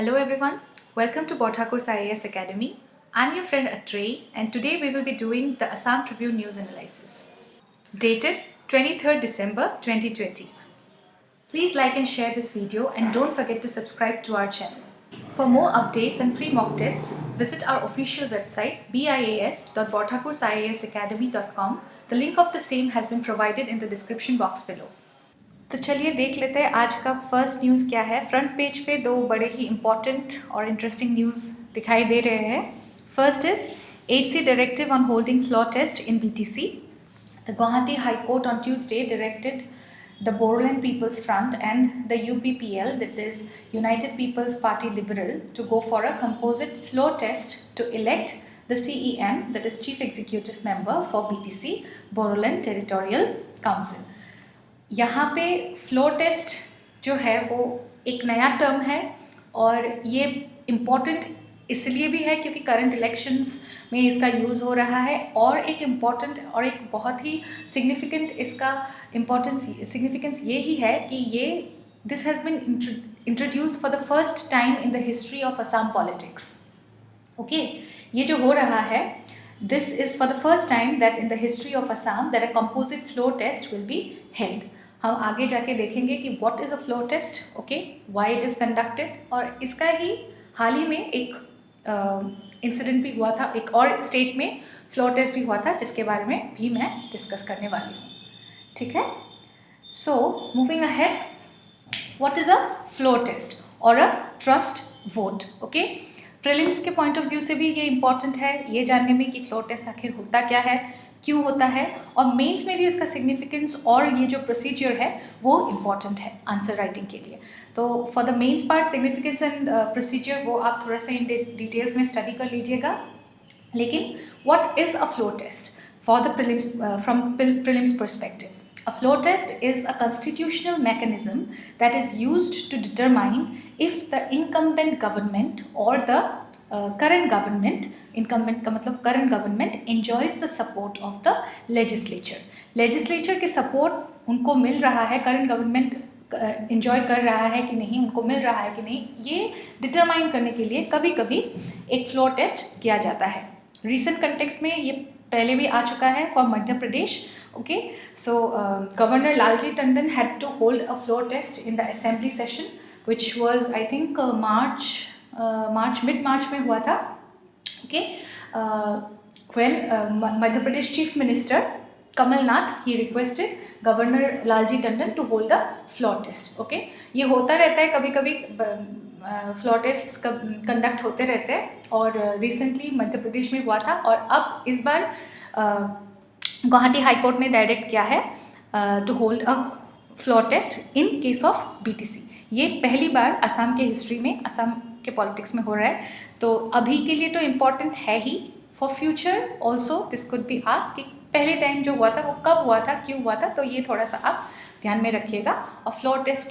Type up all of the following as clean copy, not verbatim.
Hello everyone, welcome to Bodhakur's IAS Academy. I'm your friend Atrey and today we will be doing the Assam Tribune News Analysis. Dated 23rd December 2020. Please like and share this video and don't forget to subscribe to our channel. For more updates and free mock tests, visit our official website bias.bodhakursiasacademy.com. The link of the same has been provided in the description box below. तो चलिए देख लेते हैं आज का first news क्या है। Front page पे दो बड़े ही इंपॉर्टेंट और इंटरेस्टिंग न्यूज़ दिखाई दे रहे हैं। First is HC directive on holding floor test in BTC. The Guwahati high court on Tuesday directed the Bodoland People's Front and the UPPL, that is United People's Party Liberal, to go for a composite floor test to elect the CEM, that is Chief Executive Member for BTC, Bodoland Territorial Council. यहाँ पे floor test जो है वो एक नया term है और ये इम्पॉर्टेंट इसलिए भी है क्योंकि करंट इलेक्शंस में इसका यूज़ हो रहा है और एक इम्पॉर्टेंट और एक बहुत ही सिग्निफिकेंट इसका सिग्निफिकेंस ये ही है कि ये this has been introduce for the first time in the history of Assam politics. Okay, ये जो हो रहा है this is for the first time that in the history of Assam that a composite floor test will be held. हम आगे जाके देखेंगे कि what is a floor test, okay, why it is conducted, और इसका ही हाल ही में एक इंसिडेंट भी हुआ था, एक और स्टेट में फ्लोर टेस्ट भी हुआ था जिसके बारे में भी मैं डिस्कस करने वाली हूँ. ठीक है, so moving ahead, what is a floor test और a trust vote. Okay, prelims के पॉइंट ऑफ व्यू से भी ये इम्पॉर्टेंट है ये जानने में कि फ्लोर टेस्ट आखिर होता क्या है, क्यों होता है, और मेंस में भी इसका सिग्निफिकेंस और ये जो प्रोसीजर है वो इम्पॉर्टेंट है आंसर राइटिंग के लिए. तो for the mains part significance and procedure वो आप थोड़ा सा इन डिटेल्स में स्टडी कर लीजिएगा. लेकिन what is a floor test for the prelims from prelims perspective? A floor test is a constitutional mechanism that is used to determine if the incumbent government or the current government, incumbent का मतलब current government, enjoys the support of the legislature. Legislature के support उनको मिल रहा है, current government enjoy कर रहा है कि नहीं, उनको मिल रहा है कि नहीं, ये determine करने के लिए कभी कभी एक floor test किया जाता है. Recent context में ये पहले भी आ चुका है for Madhya Pradesh. Okay, so Governor Lalji Tandon had to hold a floor test in the assembly session, which was I think mid-March में हुआ था. Okay, when Madhya Pradesh Chief Minister Kamal Nath, he requested Governor Lalji Tandon to hold a floor test. Okay, ये होता रहता है कभी कभी, floor test conduct होते रहते हैं और रिसेंटली मध्य प्रदेश में हुआ था और अब इस बार गुवाहाटी हाई कोर्ट ने डायरेक्ट किया है to hold a floor test in case of BTC. ये पहली बार असम के हिस्ट्री में, असम के पॉलिटिक्स में हो रहा है. तो अभी के लिए तो इम्पॉर्टेंट है ही, for future also this could be asked कि पहले टाइम जो हुआ था वो कब हुआ था, क्यों हुआ था, तो ये थोड़ा सा आप ध्यान में रखिएगा. और फ्लोर टेस्ट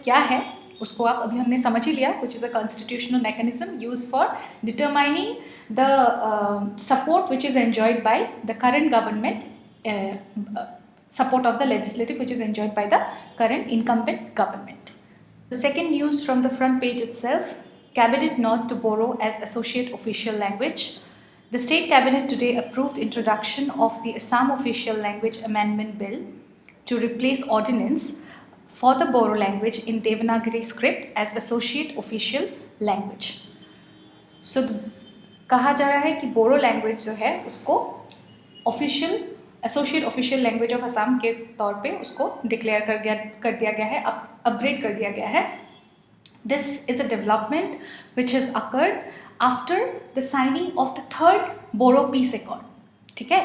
क्या है उसको आप अभी हमने समझ ही लिया, which is a constitutional mechanism used for determining the support which is enjoyed by the current government, support of the legislative which is enjoyed by the current incumbent government. The second news from the front page itself, Cabinet nod to Boro as associate official language. The State Cabinet today approved introduction of the Assam Official Language Amendment Bill to replace ordinance for the Boro language in Devanagari script as associate official language. So कहा जा रहा है कि बोरो language जो है उसको associate official language of Assam के तौर पे उसको डिक्लेयर कर दिया गया है, अपग्रेड कर दिया गया है. This is a development which has occurred after the signing of the third Boro peace accord. ठीक है,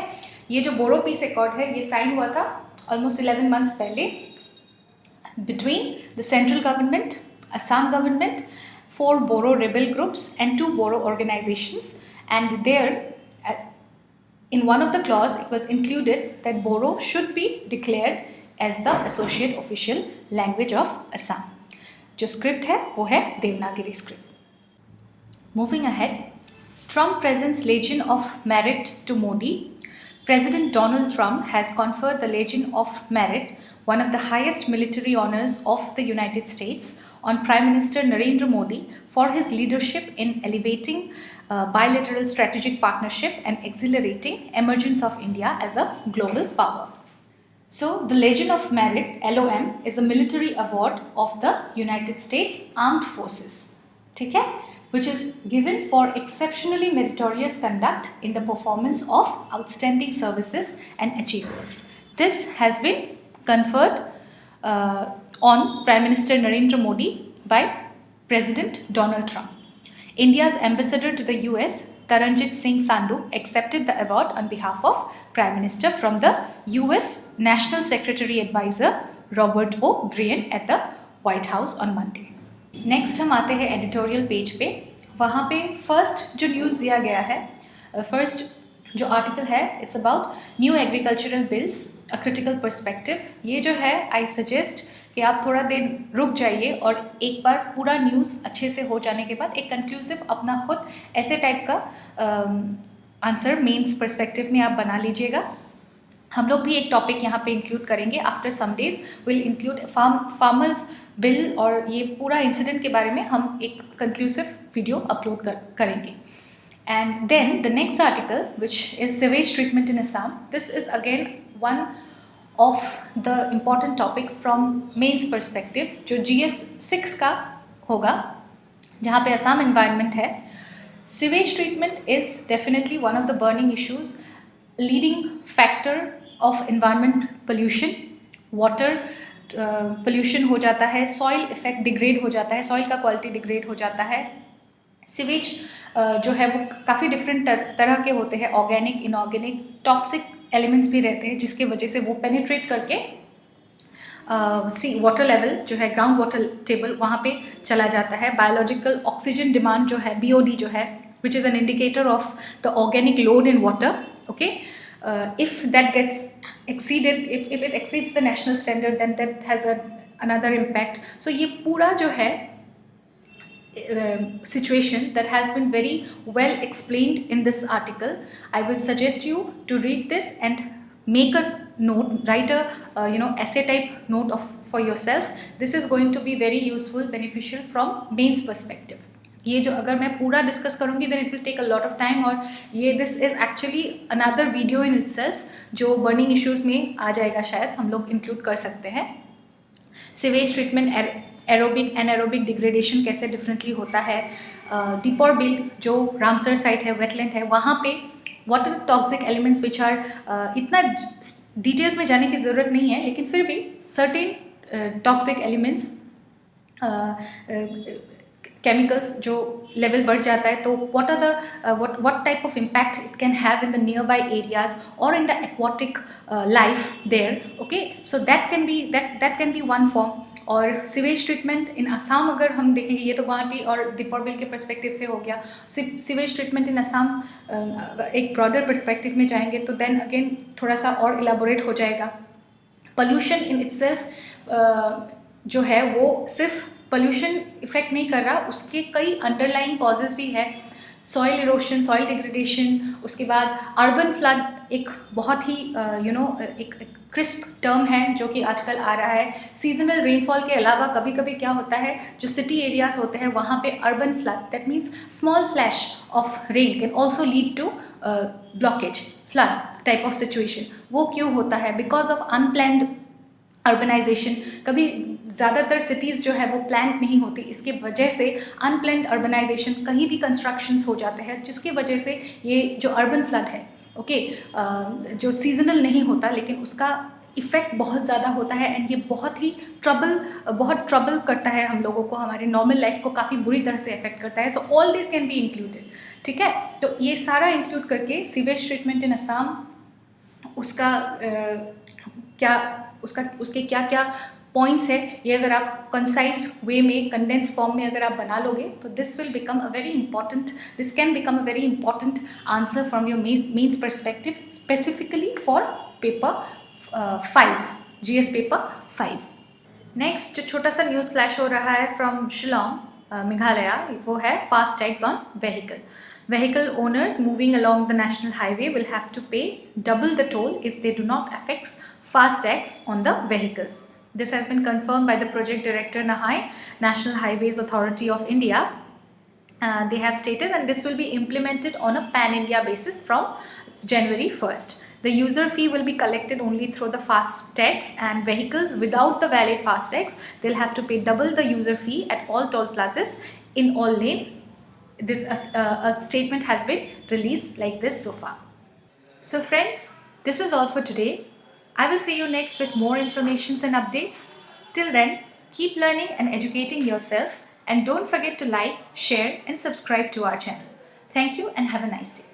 ये जो बोरो पीस एकॉर्ड है ये साइन हुआ था ऑलमोस्ट 11 months पहले between the central government, Assam government, 4 Boro rebel groups and 2 Boro organizations, and there in one of the clause it was included that Boro should be declared as the associate official language of Assam. जो script है वो है Devanagari script. Moving ahead, Trump presents Legion of Merit to Modi. President Donald Trump has conferred the Legion of Merit, one of the highest military honors of the United States, on Prime Minister Narendra Modi for his leadership in elevating bilateral strategic partnership and accelerating emergence of India as a global power. So, the Legion of Merit (LOM) is a military award of the United States Armed Forces, ठीक है, which is given for exceptionally meritorious conduct in the performance of outstanding services and achievements. This has been conferred on Prime Minister Narendra Modi by President Donald Trump. India's ambassador to the US, Taranjit Singh Sandhu, accepted the award on behalf of Prime Minister from the US National Secretary Advisor Robert O'Brien at the White House on Monday. Next हम आते हैं editorial page पे. वहाँ पे first जो news दिया गया है, फर्स्ट जो आर्टिकल है, it's about new agricultural bills a critical perspective. ये जो है, आई सजेस्ट कि आप थोड़ा देर रुक जाइए और एक बार पूरा न्यूज़ अच्छे से हो जाने के बाद एक कंक्लूसिव अपना खुद ऐसे टाइप का आंसर मेंस पर्सपेक्टिव में आप बना लीजिएगा. हम लोग भी एक टॉपिक यहाँ पे इंक्लूड करेंगे. After some days will include farmers bill और ये पूरा इंसिडेंट के बारे में हम एक कंक्लूसिव वीडियो अपलोड करेंगे. And then the next article which is sewage treatment in Assam. This is again one of the important topics from mains perspective, जो GS 6 का होगा, जहाँ पे असम इन्वायरमेंट है. Sewage treatment is definitely one of the burning issues, leading factor of environment pollution. Water pollution हो जाता है, soil effect degrade हो जाता है, सॉइल का क्वालिटी डिग्रेड हो जाता है. सिवेज जो है वो काफ़ी डिफरेंट तरह के होते हैं, ऑर्गेनिक, इनऑर्गेनिक, टॉक्सिक एलिमेंट्स भी रहते हैं, जिसके वजह से वो पेनिट्रेट करके सी वाटर लेवल जो है, ग्राउंड वाटर टेबल, वहाँ पे चला जाता है. बायोलॉजिकल ऑक्सीजन डिमांड जो है, BOD जो है, which is an indicator of the organic load in water. Okay, if that gets exceeded, if it exceeds the national standard, then that has another impact. So ये पूरा जो है situation that has been very well explained in this article. I will suggest you to read this and make a note, write a essay type note for yourself. This is going to be very useful, beneficial from mains perspective. ये जो अगर मैं पूरा discuss करूँगी then it will take a lot of time, और ये this is actually another video in itself जो burning issues में आ जाएगा, शायद हम लोग इंक्लूड कर सकते हैं. Sewage treatment, aerobic anaerobic degradation कैसे डिफरेंटली होता है. दीपोर बिल जो रामसर साइट है, वेटलैंड है, वहाँ पे what are toxic elements which are, इतना डिटेल्स में जाने की ज़रूरत नहीं है, लेकिन फिर भी सर्टेन टॉक्सिक एलिमेंट्स, केमिकल्स जो लेवल बढ़ जाता है, तो what are the what type of impact it can have in the nearby areas और in the aquatic life there. Okay, so that can be one form. और sewage treatment in Assam अगर हम देखेंगे, ये तो गुवाहाटी और दीपोर बिल के perspective से हो गया. सिवेज ट्रीटमेंट इन असम एक ब्रॉडर पर्सपेक्टिव में जाएंगे तो देन अगेन थोड़ा सा और इलाबोरेट हो जाएगा. पोल्यूशन इन इटसेल्फ जो है वो सिर्फ पोल्यूशन इफेक्ट नहीं कर रहा, उसके कई अंडरलाइंग कॉजेज़ भी है. सॉइल इरोशन, सॉइल डिग्रेडेशन, उसके बाद अर्बन फ्लड एक बहुत ही एक क्रिस्प टर्म है जो कि आजकल आ रहा है. सीजनल रेनफॉल के अलावा कभी कभी क्या होता है, जो सिटी एरियाज होते हैं वहाँ पे urban flood, that means small flash of rain can also lead to blockage, flood type of situation. वो क्यों होता है? Because of unplanned urbanisation. कभी ज़्यादातर सिटीज़ जो है वो प्लान्ड नहीं होती, इसके वजह से अनप्लैन्ड अर्बनाइजेशन, कहीं भी कंस्ट्रक्शंस हो जाते हैं, जिसकी वजह से ये जो अर्बन फ्लड है, ओके, जो सीजनल नहीं होता लेकिन उसका इफ़ेक्ट बहुत ज़्यादा होता है. एंड ये बहुत ट्रबल करता है हम लोगों को, हमारे नॉर्मल लाइफ को काफ़ी बुरी तरह से अफेक्ट करता है. So all this can be included. ठीक है, तो ये सारा इंक्लूड करके सीवेज ट्रीटमेंट इन असम, उसके क्या क्या पॉइंट्स है, ये अगर आप कंसाइज वे में, कंडेंस फॉर्म में अगर आप बना लोगे तो this can become a very important answer from your mains perspective, specifically for paper 5, GS paper 5. Next जो छोटा सा न्यूज़ फ्लैश हो रहा है फ्रॉम शिलोंग, मेघालय, वो है fast tags on vehicle. Vehicle owners moving along the national highway will have to pay double the toll if they do not affix fast tags on the vehicles. This has been confirmed by the project director NHAI, National Highways Authority of India. They have stated, and this will be implemented on a pan-India basis from January 1st. The user fee will be collected only through the FASTags, and vehicles without the valid FASTags, they'll have to pay double the user fee at all toll plazas in all lanes. This a statement has been released like this so far. So friends, this is all for today. I will see you next with more informations and updates. Till then, keep learning and educating yourself, and don't forget to like, share and subscribe to our channel. Thank you and have a nice day.